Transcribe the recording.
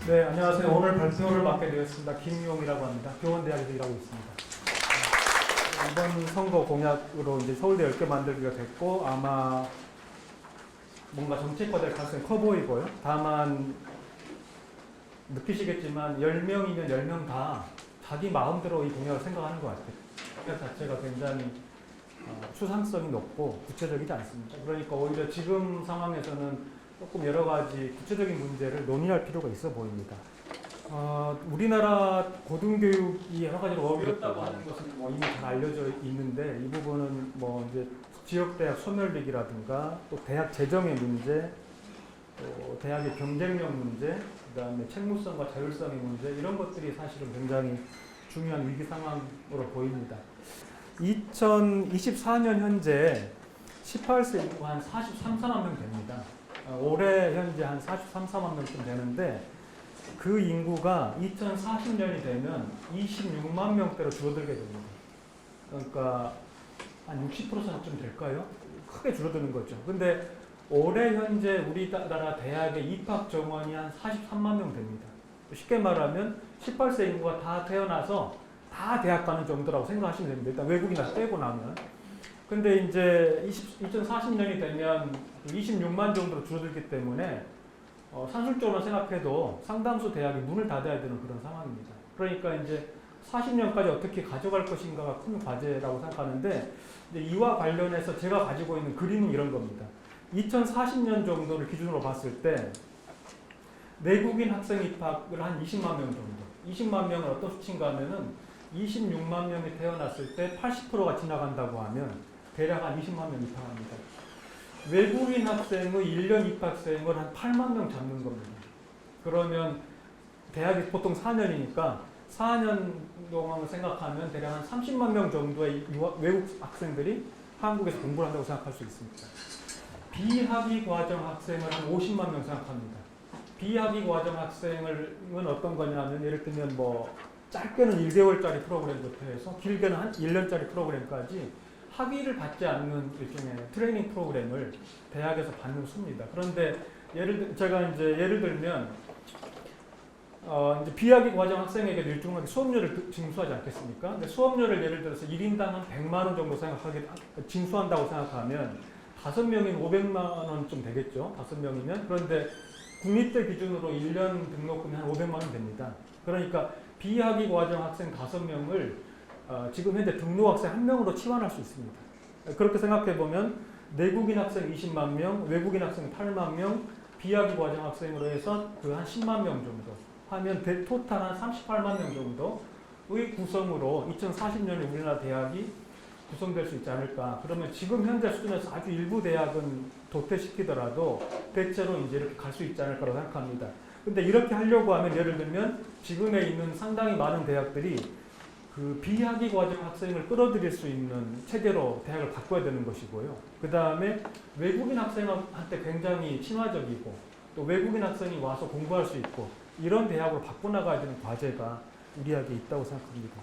네, 안녕하세요. 오늘 발표를 맡게 되었습니다. 김용이라고 합니다. 교원대학에서 일하고 있습니다. 이번 선거 공약으로 이제 서울대 10개 만들기가 됐고, 아마 뭔가 정책화될 가능성이 커 보이고요. 다만, 느끼시겠지만, 10명이면 10명 다 자기 마음대로 이 공약을 생각하는 것 같아요. 공약 자체가 굉장히 추상성이 높고 구체적이지 않습니다. 그러니까 오히려 지금 상황에서는 조금 여러 가지 구체적인 문제를 논의할 필요가 있어 보입니다. 우리나라 고등교육이 여러 가지로 어렵다고 하는 것은 이미 잘 알려져 있는데, 이 부분은 이제 지역대학 소멸위기라든가 또 대학 재정의 문제, 또 대학의 경쟁력 문제, 그다음에 책무성과 자율성의 문제, 이런 것들이 사실은 굉장히 중요한 위기 상황으로 보입니다. 2024년 현재 18세 인구가 한 43, 4만 명 됩니다. 올해 현재 한 43, 4만 명쯤 되는데, 그 인구가 2040년이 되면 26만 명대로 줄어들게 됩니다. 그러니까 한 60%쯤 될까요? 크게 줄어드는 거죠. 근데 올해 현재 우리나라 대학의 입학 정원이 한 43만 명 됩니다. 쉽게 말하면 18세 인구가 다 태어나서 다 대학 가는 정도라고 생각하시면 됩니다. 일단 외국인을 빼고 나면. 근데 이제 2040년이 되면 26만 정도로 줄어들기 때문에 산술적으로 생각해도 상당수 대학이 문을 닫아야 되는 그런 상황입니다. 그러니까 이제 40년까지 어떻게 가져갈 것인가가 큰 과제라고 생각하는데, 이제 이와 관련해서 제가 가지고 있는 그림은 이런 겁니다. 2040년 정도를 기준으로 봤을 때 내국인 학생 입학을 한 20만 명 정도. 20만 명은 어떤 수치인가 하면은 26만 명이 태어났을 때 80%가 지나간다고 하면 대략 한 20만 명 입학합니다. 외국인 학생의 1년 입학생을 한 8만 명 잡는 겁니다. 그러면 대학이 보통 4년이니까 4년 동안을 생각하면 대략 한 30만 명 정도의 외국 학생들이 한국에서 공부를 한다고 생각할 수 있습니다. 비학위 과정 학생을 한 50만 명 생각합니다. 비학위 과정 학생은 어떤 거냐면, 예를 들면 짧게는 1개월짜리 프로그램부터 해서 길게는 한 1년짜리 프로그램까지 학위를 받지 않는 일종의 트레이닝 프로그램을 대학에서 받는 수입니다. 그런데 제가 이제 예를 들면 이제 비학위 과정 학생에게도 일종의 수업료를 징수하지 않겠습니까? 근데 수업료를 예를 들어서 1인당 한 100만 원 정도 징수한다고 생각하면 5명이면 500만 원쯤 되겠죠. 5명이면. 그런데 국립대 기준으로 1년 등록금이 한 500만 원 됩니다. 그러니까 비학위 과정 학생 5명을 지금 현재 등록 학생 1명으로 치환할 수 있습니다. 그렇게 생각해보면 내국인 학생 20만 명, 외국인 학생 8만 명, 비학위 과정 학생으로 해서 그 한 10만 명 정도 하면 토탈 한 38만 명 정도의 구성으로 2040년에 우리나라 대학이 구성될 수 있지 않을까. 그러면 지금 현재 수준에서 아주 일부 대학은 도태시키더라도 대체로 이제 이렇게 갈 수 있지 않을까라고 생각합니다. 근데 이렇게 하려고 하면, 예를 들면 지금에 있는 상당히 많은 대학들이 그 비학위 과정 학생을 끌어들일 수 있는 체계로 대학을 바꿔야 되는 것이고요. 그 다음에 외국인 학생한테 굉장히 친화적이고 또 외국인 학생이 와서 공부할 수 있고 이런 대학으로 바꿔나가야 되는 과제가 우리에게 있다고 생각합니다.